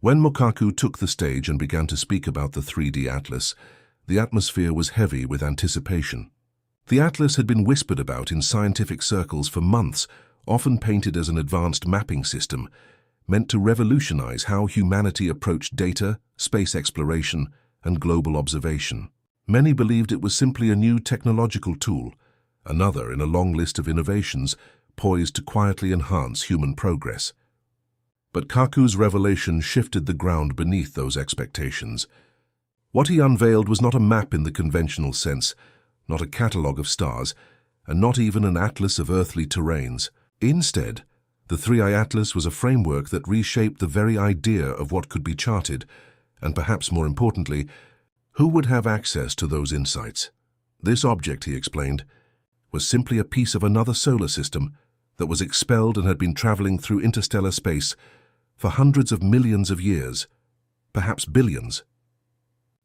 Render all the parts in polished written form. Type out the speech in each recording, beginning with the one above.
When Mokaku took the stage and began to speak about the 3D atlas, the atmosphere was heavy with anticipation. The atlas had been whispered about in scientific circles for months, often painted as an advanced mapping system, meant to revolutionize how humanity approached data, space exploration, and global observation. Many believed it was simply a new technological tool, another in a long list of innovations poised to quietly enhance human progress. But Kaku's revelation shifted the ground beneath those expectations. What he unveiled was not a map in the conventional sense, not a catalogue of stars, and not even an atlas of earthly terrains. Instead, the 3I Atlas was a framework that reshaped the very idea of what could be charted, and perhaps more importantly, who would have access to those insights. This object, he explained, was simply a piece of another solar system that was expelled and had been traveling through interstellar space for hundreds of millions of years, perhaps billions.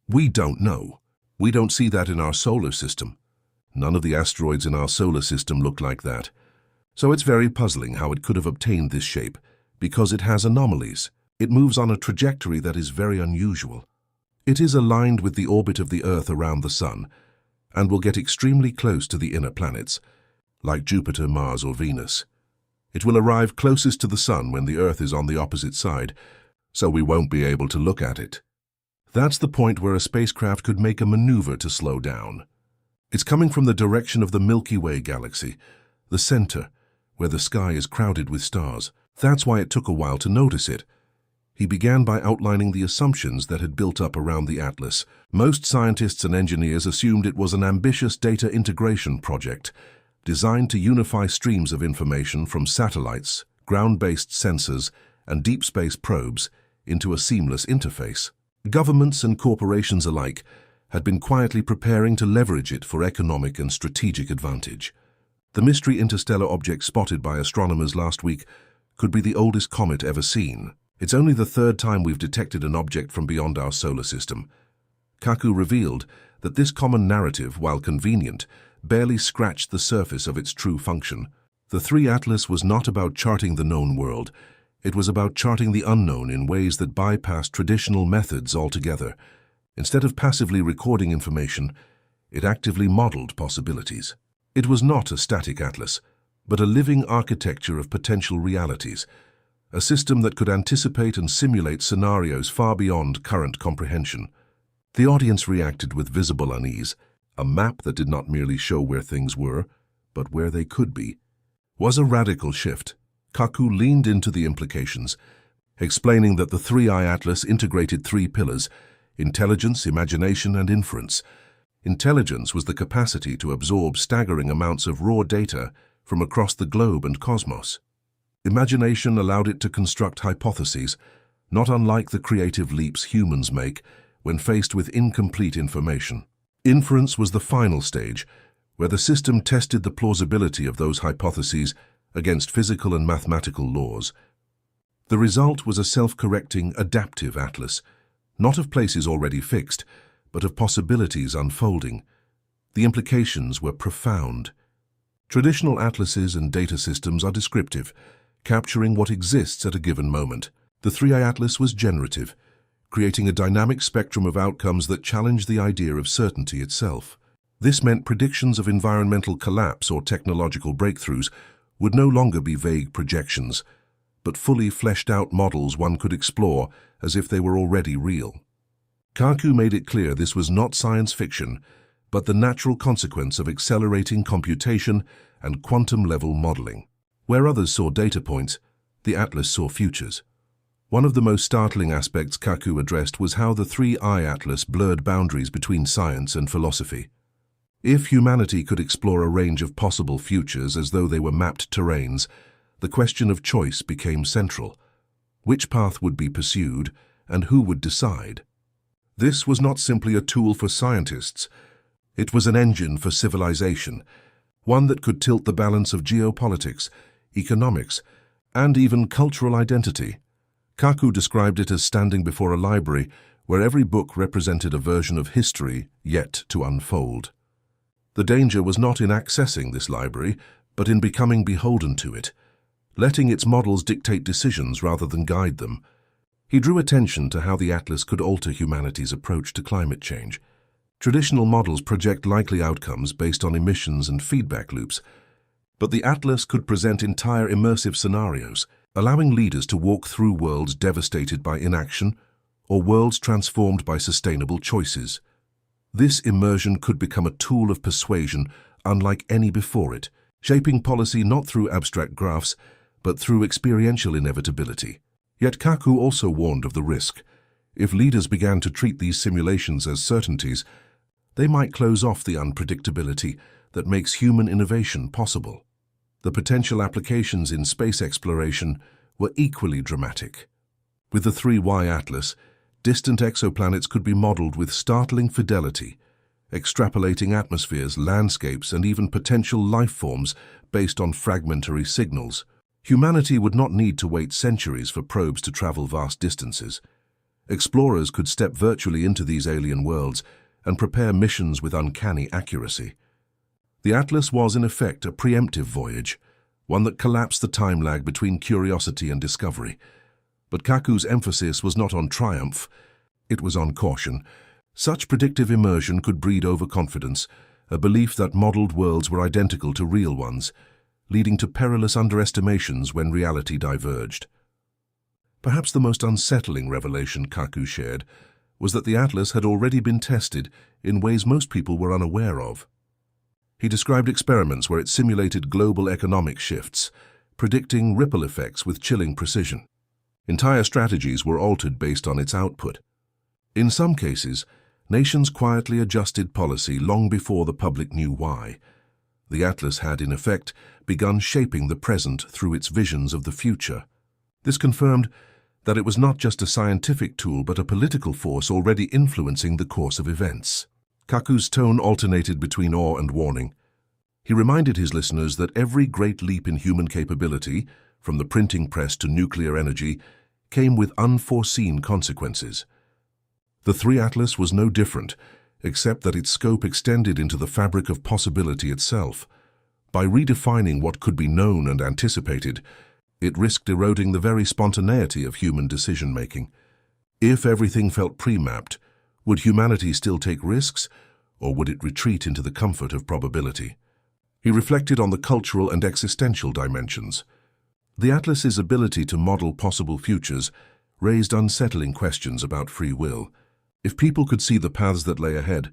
We don't know. We don't see that in our solar system. None of the asteroids in our solar system look like that. So it's very puzzling how it could have obtained this shape, because it has anomalies. It moves on a trajectory that is very unusual. It is aligned with the orbit of the Earth around the Sun, and will get extremely close to the inner planets, like Jupiter, Mars, or Venus. It will arrive closest to the Sun when the Earth is on the opposite side, so we won't be able to look at it. That's the point where a spacecraft could make a maneuver to slow down. It's coming from the direction of the Milky Way galaxy, the center, where the sky is crowded with stars. That's why it took a while to notice it. He began by outlining the assumptions that had built up around the atlas. Most scientists and engineers assumed it was an ambitious data integration project, designed to unify streams of information from satellites, ground-based sensors, and deep space probes into a seamless interface. Governments and corporations alike had been quietly preparing to leverage it for economic and strategic advantage. The mystery interstellar object spotted by astronomers last week could be the oldest comet ever seen. It's only the third time we've detected an object from beyond our solar system. Kaku revealed that this common narrative, while convenient, barely scratched the surface of its true function. The 3 Atlas was not about charting the known world. It was about charting the unknown in ways that bypassed traditional methods altogether. Instead of passively recording information, it actively modeled possibilities. It was not a static atlas, but a living architecture of potential realities, a system that could anticipate and simulate scenarios far beyond current comprehension. The audience reacted with visible unease. A map that did not merely show where things were, but where they could be, was a radical shift. Kaku leaned into the implications, explaining that the 3I Atlas integrated 3 pillars: intelligence, imagination, and inference. Intelligence was the capacity to absorb staggering amounts of raw data from across the globe and cosmos. Imagination allowed it to construct hypotheses, not unlike the creative leaps humans make when faced with incomplete information. Inference was the final stage, where the system tested the plausibility of those hypotheses against physical and mathematical laws. The result was a self-correcting, adaptive atlas, not of places already fixed, but of possibilities unfolding. The implications were profound. Traditional atlases and data systems are descriptive, capturing what exists at a given moment. The 3I Atlas was generative, creating a dynamic spectrum of outcomes that challenged the idea of certainty itself. This meant predictions of environmental collapse or technological breakthroughs would no longer be vague projections, but fully fleshed-out models one could explore as if they were already real. Kaku made it clear this was not science fiction, but the natural consequence of accelerating computation and quantum-level modeling. Where others saw data points, the Atlas saw futures. One of the most startling aspects Kaku addressed was how the 3I Atlas blurred boundaries between science and philosophy. If humanity could explore a range of possible futures as though they were mapped terrains, the question of choice became central. Which path would be pursued, and who would decide? This was not simply a tool for scientists. It was an engine for civilization, one that could tilt the balance of geopolitics, economics, and even cultural identity. Kaku described it as standing before a library where every book represented a version of history yet to unfold. The danger was not in accessing this library, but in becoming beholden to it, letting its models dictate decisions rather than guide them. He drew attention to how the atlas could alter humanity's approach to climate change. Traditional models project likely outcomes based on emissions and feedback loops, but the atlas could present entire immersive scenarios, allowing leaders to walk through worlds devastated by inaction or worlds transformed by sustainable choices. This immersion could become a tool of persuasion unlike any before it, shaping policy not through abstract graphs, but through experiential inevitability. Yet Kaku also warned of the risk. If leaders began to treat these simulations as certainties, they might close off the unpredictability that makes human innovation possible. The potential applications in space exploration were equally dramatic. With the 3Y Atlas, distant exoplanets could be modeled with startling fidelity, extrapolating atmospheres, landscapes, and even potential life forms based on fragmentary signals. Humanity would not need to wait centuries for probes to travel vast distances. Explorers could step virtually into these alien worlds and prepare missions with uncanny accuracy. The Atlas was, in effect, a preemptive voyage, one that collapsed the time lag between curiosity and discovery. But Kaku's emphasis was not on triumph, it was on caution. Such predictive immersion could breed overconfidence, a belief that modeled worlds were identical to real ones, leading to perilous underestimations when reality diverged. Perhaps the most unsettling revelation Kaku shared was that the Atlas had already been tested in ways most people were unaware of. He described experiments where it simulated global economic shifts, predicting ripple effects with chilling precision. Entire strategies were altered based on its output. In some cases, nations quietly adjusted policy long before the public knew why. The Atlas had, in effect, begun shaping the present through its visions of the future. This confirmed that it was not just a scientific tool but a political force already influencing the course of events. Kaku's tone alternated between awe and warning. He reminded his listeners that every great leap in human capability, from the printing press to nuclear energy, came with unforeseen consequences. The 3 Atlas was no different, except that its scope extended into the fabric of possibility itself. By redefining what could be known and anticipated, it risked eroding the very spontaneity of human decision-making. If everything felt pre-mapped, would humanity still take risks, or would it retreat into the comfort of probability? He reflected on the cultural and existential dimensions. The Atlas's ability to model possible futures raised unsettling questions about free will. If people could see the paths that lay ahead,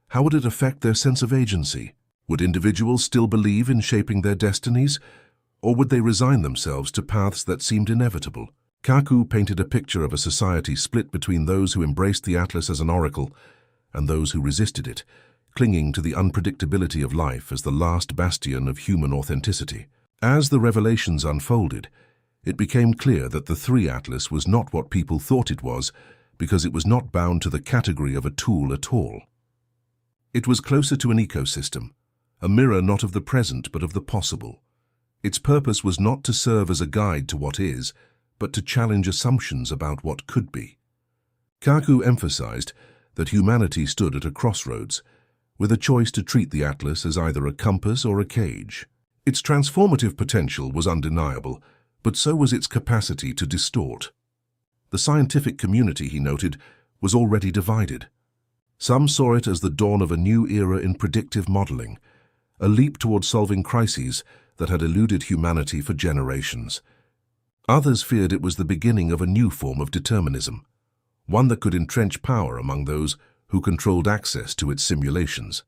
how would it affect their sense of agency? Would individuals still believe in shaping their destinies, or would they resign themselves to paths that seemed inevitable? Kaku painted a picture of a society split between those who embraced the Atlas as an oracle and those who resisted it, clinging to the unpredictability of life as the last bastion of human authenticity. As the revelations unfolded, it became clear that the 3 Atlas was not what people thought it was, because it was not bound to the category of a tool at all. It was closer to an ecosystem, a mirror not of the present but of the possible. Its purpose was not to serve as a guide to what is, but to challenge assumptions about what could be. Kaku emphasized that humanity stood at a crossroads, with a choice to treat the Atlas as either a compass or a cage. Its transformative potential was undeniable, but so was its capacity to distort. The scientific community, he noted, was already divided. Some saw it as the dawn of a new era in predictive modeling, a leap toward solving crises that had eluded humanity for generations. Others feared it was the beginning of a new form of determinism, one that could entrench power among those who controlled access to its simulations.